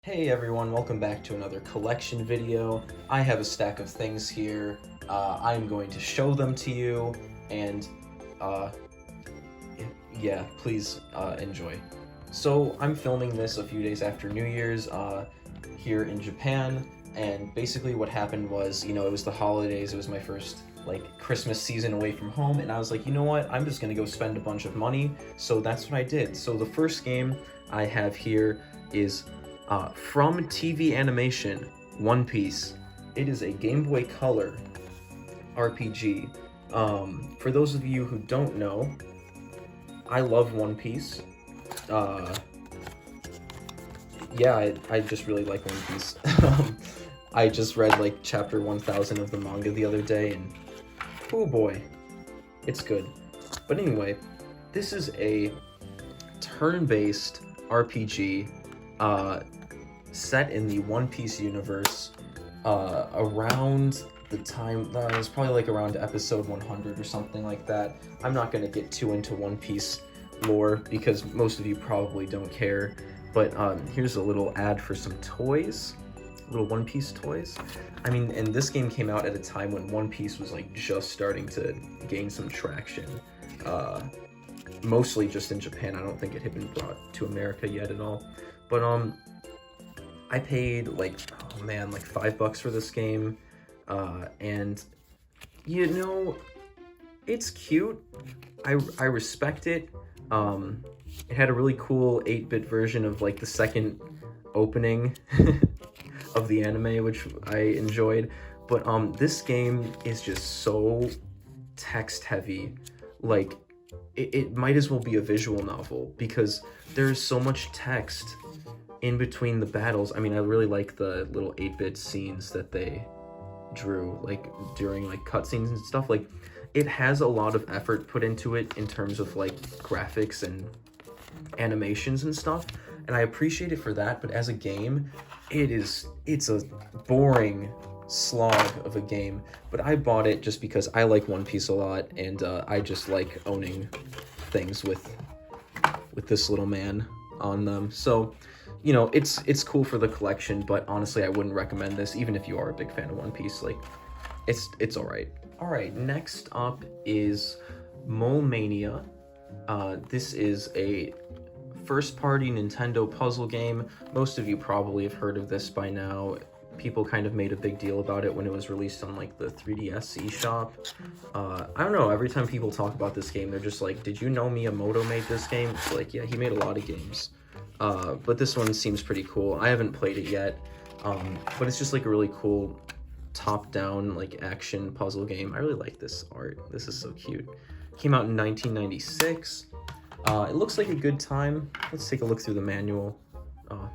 Hey everyone, welcome back to another collection video. I have a stack of things here. I'm going to show them to you, and uh, yeah, please enjoy. So I'm filming this a few days after New Year's here in Japan, and basically what happened was, it was the holidays, it was my first Christmas season away from home, and I was like, you know what, I'm just gonna go spend a bunch of money, so that's what I did. So the first game I have here is from TV Animation, One Piece. It is a Game Boy Color RPG. For those of you who don't know, I love One Piece. Uh, yeah, I just really like One Piece. I just read chapter 1000 of the manga the other day, and oh boy, it's good. But anyway, this is a turn-based RPG set in the One Piece universe around the time, it was probably around episode 100 or something like that. I'm not going to get too into One Piece lore because most of you probably don't care, but here's a little ad for some toys, little One Piece toys. I mean, and this game came out at a time when One Piece was just starting to gain some traction, mostly just in Japan. I don't think it had been brought to America yet at all, but I paid $5 for this game, and it's cute. I respect it. It had a really cool 8-bit version of the second opening of the anime, which I enjoyed. But this game is just so text heavy. It might as well be a visual novel because there's so much text in between the battles. I mean, I really like the little 8-bit scenes that they drew, during cutscenes and stuff. It has a lot of effort put into it in terms of graphics and animations and stuff, and I appreciate it for that. But as a game, it's a boring slog of a game. But I bought it just because I like One Piece a lot, and I just like owning things with this little man on them. So it's cool for the collection, but honestly, I wouldn't recommend this, even if you are a big fan of One Piece. It's alright. Alright, next up is Mania. This is a first-party Nintendo puzzle game. Most of you probably have heard of this by now. People kind of made a big deal about it when it was released on the 3DS eShop. I don't know, every time people talk about this game, they're just like, did you know Miyamoto made this game? It's yeah, he made a lot of games. But this one seems pretty cool. I haven't played it yet, but it's just a really cool top-down action puzzle game. I really like this art. This is so cute. Came out in 1996. It looks like a good time. Let's take a look through the manual.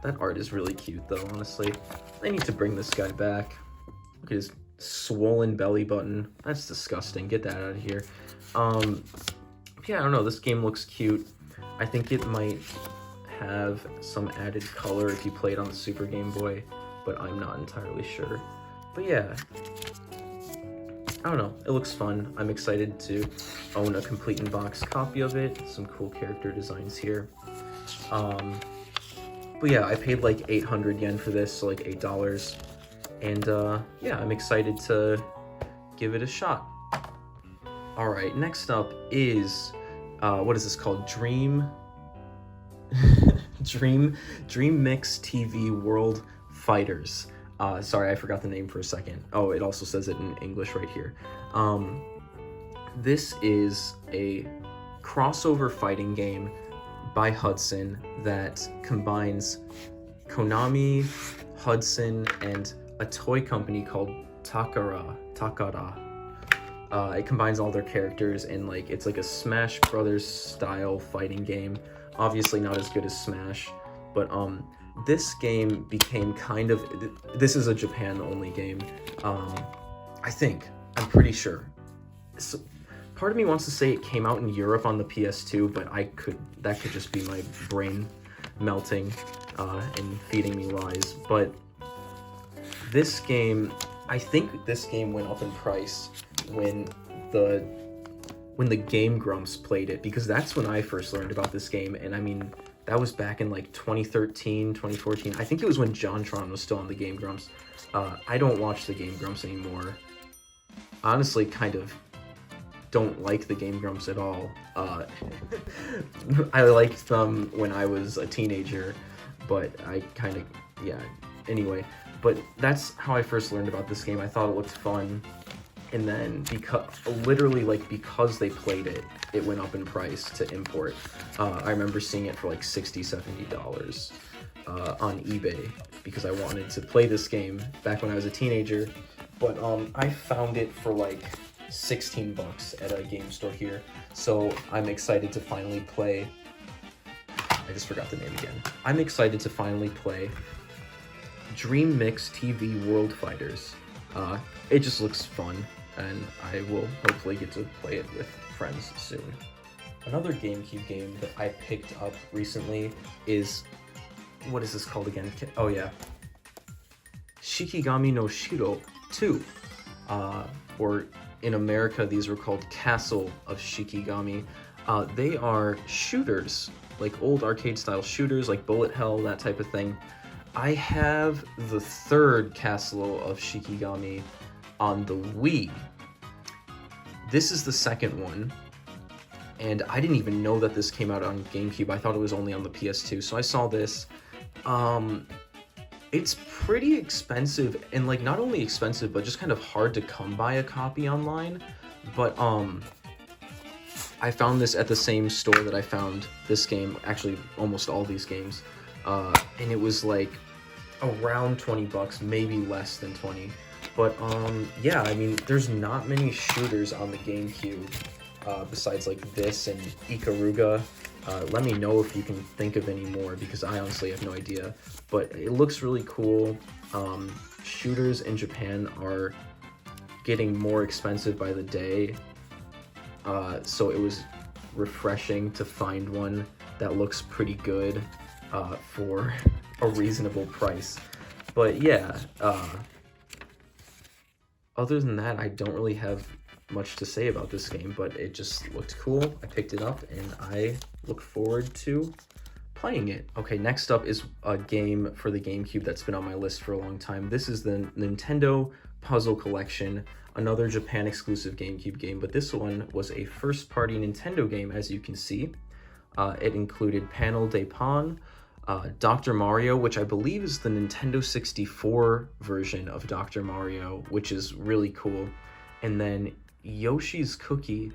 That art is really cute though, honestly. I need to bring this guy back. Look at his swollen belly button. That's disgusting. Get that out of here. Yeah, I don't know. This game looks cute. I think it might have some added color if you play it on the Super Game Boy, but I'm not entirely sure. But yeah, I don't know, it looks fun. I'm excited to own a complete in-box copy of it. Some cool character designs here. But yeah, I paid 800 yen for this, so $8. And yeah, I'm excited to give it a shot. Alright, next up is, what is this called? Dream Mix TV World Fighters. Sorry, I forgot the name for a second. Oh, it also says it in English right here. This is a crossover fighting game by Hudson that combines Konami, Hudson, and a toy company called Takara. It combines all their characters, and it's a Smash Brothers style fighting game. Obviously not as good as Smash, but this game became this is a Japan only game. I'm pretty sure. So, part of me wants to say it came out in Europe on the PS2, but that could just be my brain melting and feeding me lies. But this game, I think this game went up in price when the Game Grumps played it, because that's when I first learned about this game. And I mean, That was back in like 2013, 2014. I think it was when JonTron was still on the Game Grumps. I don't watch the Game Grumps anymore. Honestly, kind of don't like the Game Grumps at all. I liked them when I was a teenager, but I kind of, yeah, anyway. But that's how I first learned about this game. I thought it looked fun, and then literally because they played it, it went up in price to import. I remember seeing it for like $60, $70 on eBay because I wanted to play this game back when I was a teenager. But I found it for like 16 bucks at a game store here, so I'm excited to finally play. I just forgot the name again. I'm excited to finally play Dream Mix TV World Fighters. It just looks fun, and I will hopefully get to play it with friends soon. Another GameCube game that I picked up recently is, what is this called again? Oh yeah, Shikigami no Shiro 2, or in America these were called Castle of Shikigami. They are shooters, like old arcade style shooters, like bullet hell, that type of thing. I have the third Castle of Shikigami on the Wii. This is the second one, and I didn't even know that this came out on GameCube. I thought it was only on the PS2, so I saw this. It's pretty expensive, and like not only expensive, but just kind of hard to come by a copy online. But I found this at the same store that I found this game, actually almost all these games, and it was like around 20 bucks, maybe less than 20. But yeah, I mean, there's not many shooters on the GameCube besides like this and Ikaruga. Let me know if you can think of any more, because I honestly have no idea. But it looks really cool. Shooters in Japan are getting more expensive by the day, so it was refreshing to find one that looks pretty good for a reasonable price. But yeah, other than that, I don't really have much to say about this game, but it just looked cool. I picked it up and I look forward to playing it. Okay, next up is a game for the GameCube that's been on my list for a long time. This is the Nintendo Puzzle Collection, another Japan exclusive GameCube game, but this one was a first-party Nintendo game, as you can see. It included Panel de Pon, Dr. Mario, which I believe is the Nintendo 64 version of Dr. Mario, which is really cool, and then Yoshi's Cookie,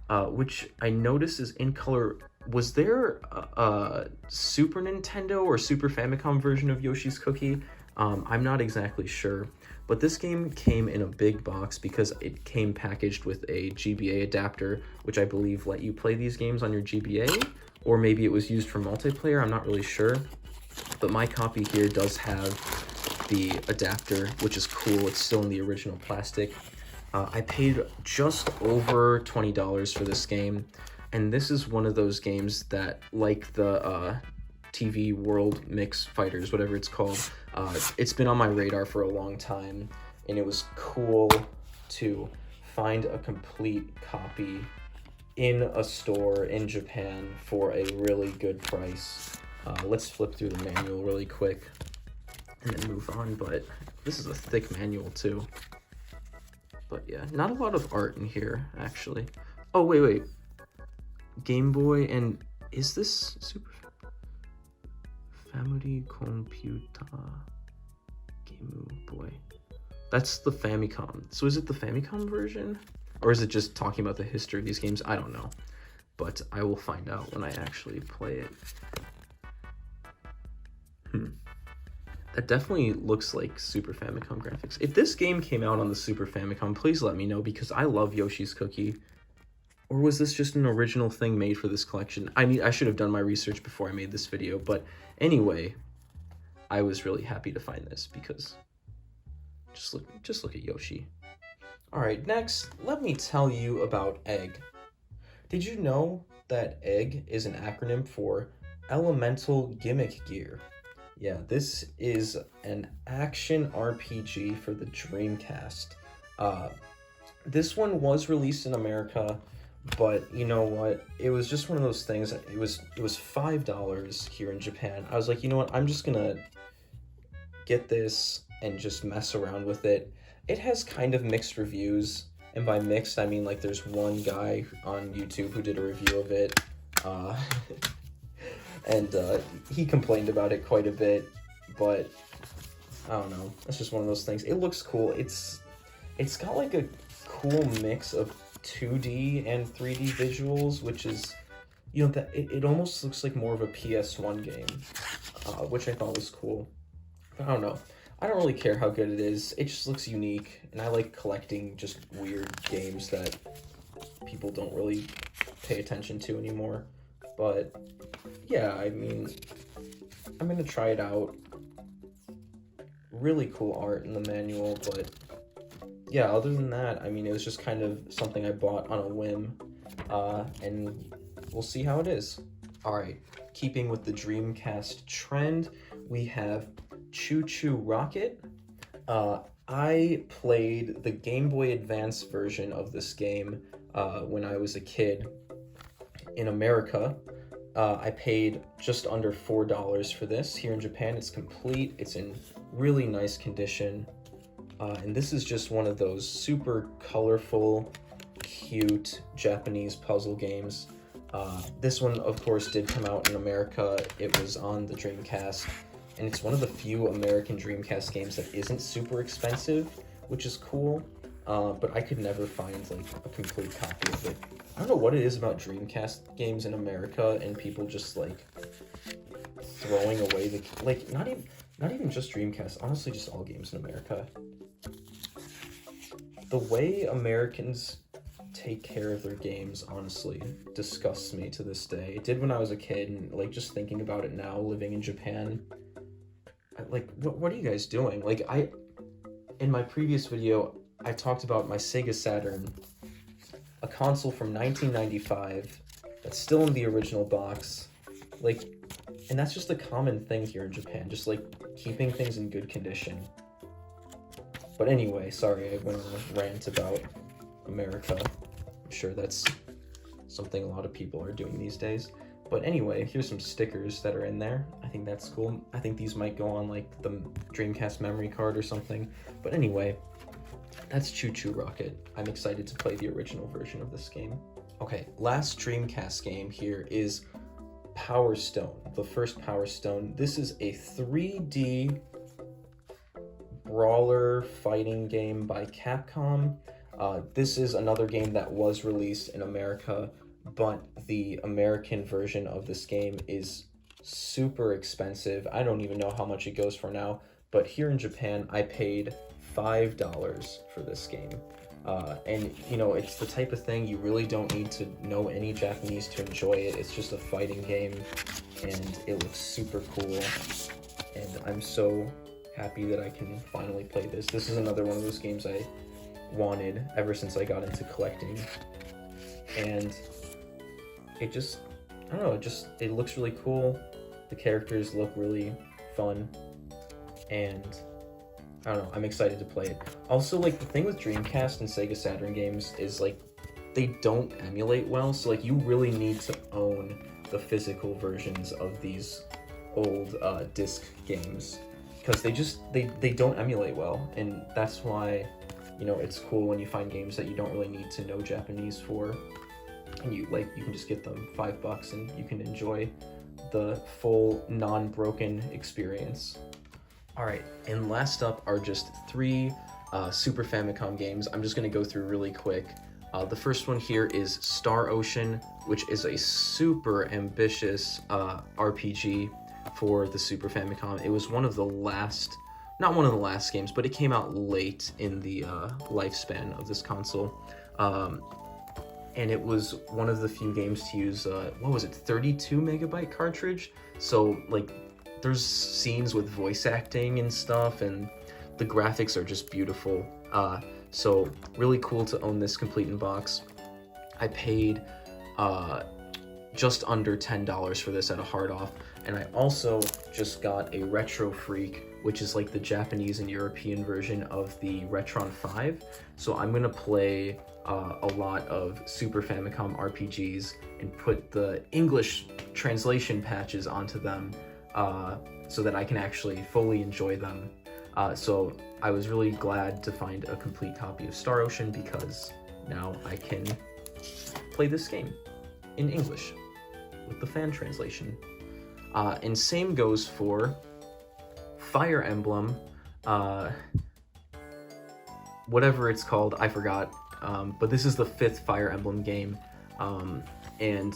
which I noticed is in color. Was there a Super Nintendo or Super Famicom version of Yoshi's Cookie? I'm not exactly sure, but this game came in a big box because it came packaged with a GBA adapter, which I believe let you play these games on your GBA, or maybe it was used for multiplayer, I'm not really sure. But my copy here does have the adapter, which is cool. It's still in the original plastic. I paid just over $20 for this game, and this is one of those games that, like the TV World Mix Fighters, whatever it's called, it's been on my radar for a long time, and it was cool to find a complete copy in a store in Japan for a really good price. Let's flip through the manual really quick and then move on, but this is a thick manual too. But yeah, not a lot of art in here, actually. Oh, wait. Game Boy, and is this Super Family Computer Game Boy? That's the Famicom. So is it the Famicom version? Or is it just talking about the history of these games? I don't know. But I will find out when I actually play it. That definitely looks like Super Famicom graphics. If this game came out on the Super Famicom, please let me know, because I love Yoshi's Cookie. Or was this just an original thing made for this collection? I mean, I should have done my research before I made this video, but anyway, I was really happy to find this because just look at Yoshi. All right, next, let me tell you about EGG. Did you know that EGG is an acronym for Elemental Gimmick Gear? Yeah, this is an action RPG for the Dreamcast. This one was released in America, but you know what? It was just one of those things. It was $5 here in Japan. I was like, you know what? I'm just gonna get this and just mess around with it. It has kind of mixed reviews, and by mixed I mean like there's one guy on YouTube who did a review of it, uh, and he complained about it quite a bit, but I don't know. It's just one of those things. It looks cool. It's got like a cool mix of 2D and 3D visuals, which is, you know, that it almost looks like more of a PS1 game, which I thought was cool. But I don't know. I don't really care how good it is. It just looks unique, and I like collecting just weird games that people don't really pay attention to anymore. But yeah, I mean, I'm gonna try it out. Really cool art in the manual, but yeah, other than that, I mean, it was just kind of something I bought on a whim, and we'll see how it is. All right, keeping with the Dreamcast trend, we have Choo Rocket. I played the Game Boy Advance version of this game when I was a kid in America. I paid just under $4 for this. Here in Japan, it's complete. It's in really nice condition. And this is just one of those super colorful, cute Japanese puzzle games. This one, of course, did come out in America. It was on the Dreamcast, and it's one of the few American Dreamcast games that isn't super expensive, which is cool. But I could never find like a complete copy of it. I don't know what it is about Dreamcast games in America and people just like throwing away the like not even just Dreamcast, honestly just all games in America. The way Americans take care of their games honestly disgusts me to this day. It did when I was a kid, and like just thinking about it now living in Japan, like what are you guys doing? Like in my previous video I talked about my Sega Saturn, a console from 1995 that's still in the original box, like, and that's just a common thing here in Japan, just like keeping things in good condition. But anyway, sorry, I went on a rant about America. I'm sure that's something a lot of people are doing these days. But anyway, here's some stickers that are in there. I think that's cool. I think these might go on like the Dreamcast memory card or something. But anyway, that's Choo Rocket. I'm excited to play the original version of this game. Okay, last Dreamcast game here is Powerstone, the first Powerstone. This is a 3D brawler fighting game by Capcom. This is another game that was released in America, but the American version of this game is super expensive. I don't even know how much it goes for now, but here in Japan, I paid $5 for this game. And you know, it's the type of thing you really don't need to know any Japanese to enjoy it. It's just a fighting game, and it looks super cool, and I'm so happy that I can finally play this. This is another one of those games I wanted ever since I got into collecting, and it just, I don't know, it looks really cool. The characters look really fun, and I don't know, I'm excited to play it. Also, like, the thing with Dreamcast and Sega Saturn games is, like, they don't emulate well, so, like, you really need to own the physical versions of these old disc games, because they don't emulate well, and that's why, you know, it's cool when you find games that you don't really need to know Japanese for, and you can just get them $5 and you can enjoy the full non-broken experience. All right, and last up are just 3 Super Famicom games. I'm just gonna go through really quick. The first one here is Star Ocean, which is a super ambitious RPG for the Super Famicom. It was one of the last, not one of the last games, but it came out late in the lifespan of this console. And it was one of the few games to use, 32 megabyte cartridge? So, like, there's scenes with voice acting and stuff, and the graphics are just beautiful. So really cool to own this complete in box. I paid just under $10 for this at a hard off, and I also just got a Retro Freak, which is like the Japanese and European version of the Retron 5. So I'm gonna play a lot of Super Famicom RPGs and put the English translation patches onto them so that I can actually fully enjoy them. So I was really glad to find a complete copy of Star Ocean because now I can play this game in English with the fan translation. And same goes for Fire Emblem, whatever it's called, I forgot. But this is the 5th Fire Emblem game, and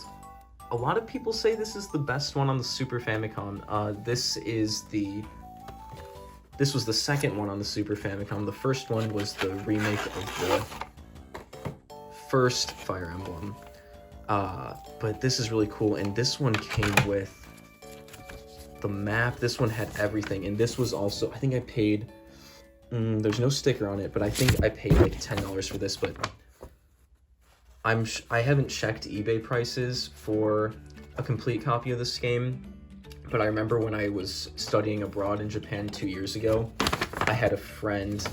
a lot of people say this is the best one on the Super Famicom. This was the second one on the Super Famicom. The first one was the remake of the first Fire Emblem. But this is really cool, and this one came with the map. This one had everything, and this was also, I think I paid, there's no sticker on it, but I think I paid like $10 for this, but I haven't checked eBay prices for a complete copy of this game, but I remember when I was studying abroad in Japan 2 years ago, I had a friend,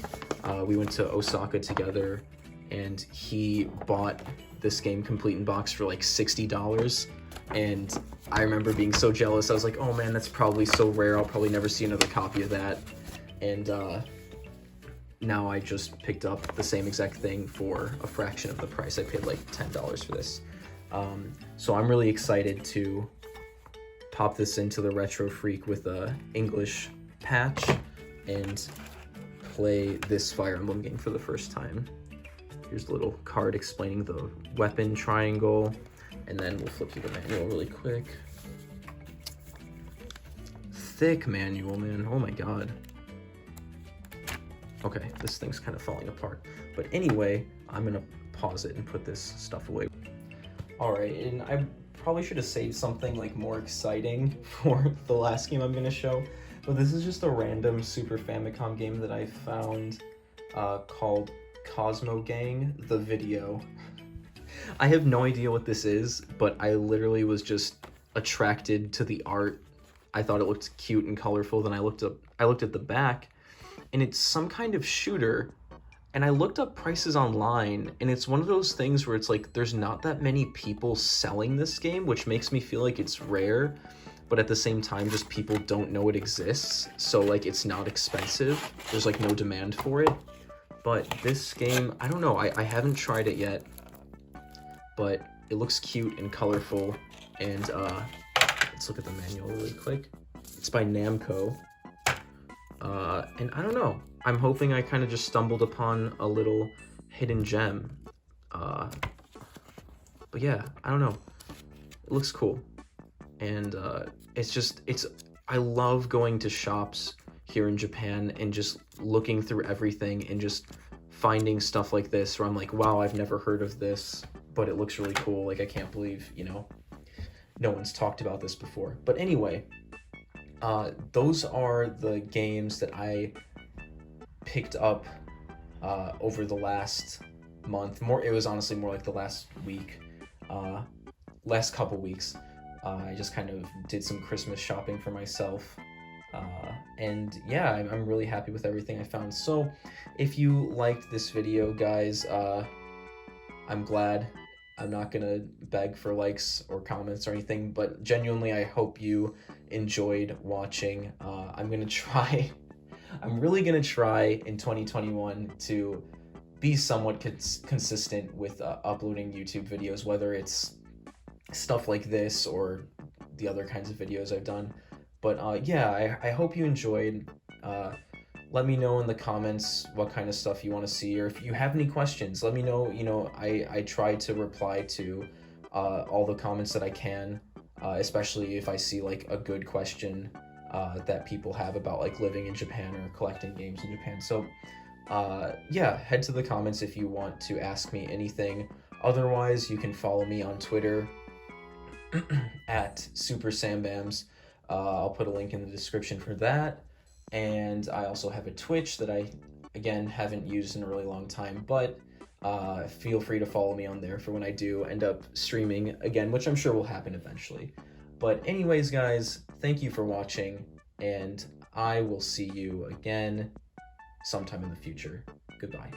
we went to Osaka together, and he bought this game complete in box for like $60, and I remember being so jealous. I was like, oh man, that's probably so rare, I'll probably never see another copy of that. And now I just picked up the same exact thing for a fraction of the price. I paid like $10 for this. So I'm really excited to pop this into the Retro Freak with a English patch and play this Fire Emblem game for the first time. Here's a little card explaining the weapon triangle, and then we'll flip through the manual really quick. Thick manual, man, oh my god. Okay, this thing's kind of falling apart. But anyway, I'm gonna pause it and put this stuff away. Alright, and I probably should have saved something like more exciting for the last game I'm gonna show, but this is just a random Super Famicom game that I found called Cosmo Gang, the video. I have no idea what this is, but I literally was just attracted to the art. I thought it looked cute and colorful, then I looked at the back, and it's some kind of shooter, and I looked up prices online, and it's one of those things where it's like there's not that many people selling this game, which makes me feel like it's rare, but at the same time just people don't know it exists, so like it's not expensive, there's like no demand for it. But this game, I don't know, I haven't tried it yet, but it looks cute and colorful, and let's look at the manual really quick. It's by Namco. And I don't know, I'm hoping I kind of just stumbled upon a little hidden gem. But yeah, I don't know. It looks cool. And I love going to shops here in Japan and just looking through everything and just finding stuff like this where I'm like, wow, I've never heard of this, but it looks really cool. Like, I can't believe, you know, no one's talked about this before. But anyway, those are the games that I picked up over the last month. It was honestly more like the last week, last couple weeks. I just kind of did some Christmas shopping for myself. And yeah, I'm really happy with everything I found. So if you liked this video, guys, I'm glad. I'm not gonna beg for likes or comments or anything, but genuinely I hope you enjoyed watching. I'm really gonna try in 2021 to be somewhat consistent with uploading YouTube videos, whether it's stuff like this or the other kinds of videos I've done. But yeah, I hope you enjoyed. Let me know in the comments what kind of stuff you want to see, or if you have any questions, let me know. You know, I try to reply to all the comments that I can, especially if I see like a good question that people have about like living in Japan or collecting games in Japan. So yeah, head to the comments if you want to ask me anything. Otherwise, you can follow me on Twitter at SuperSamBams. I'll put a link in the description for that. And I also have a Twitch that I, again, haven't used in a really long time, but feel free to follow me on there for when I do end up streaming again, which I'm sure will happen eventually. But anyways, guys, thank you for watching, and I will see you again sometime in the future. Goodbye.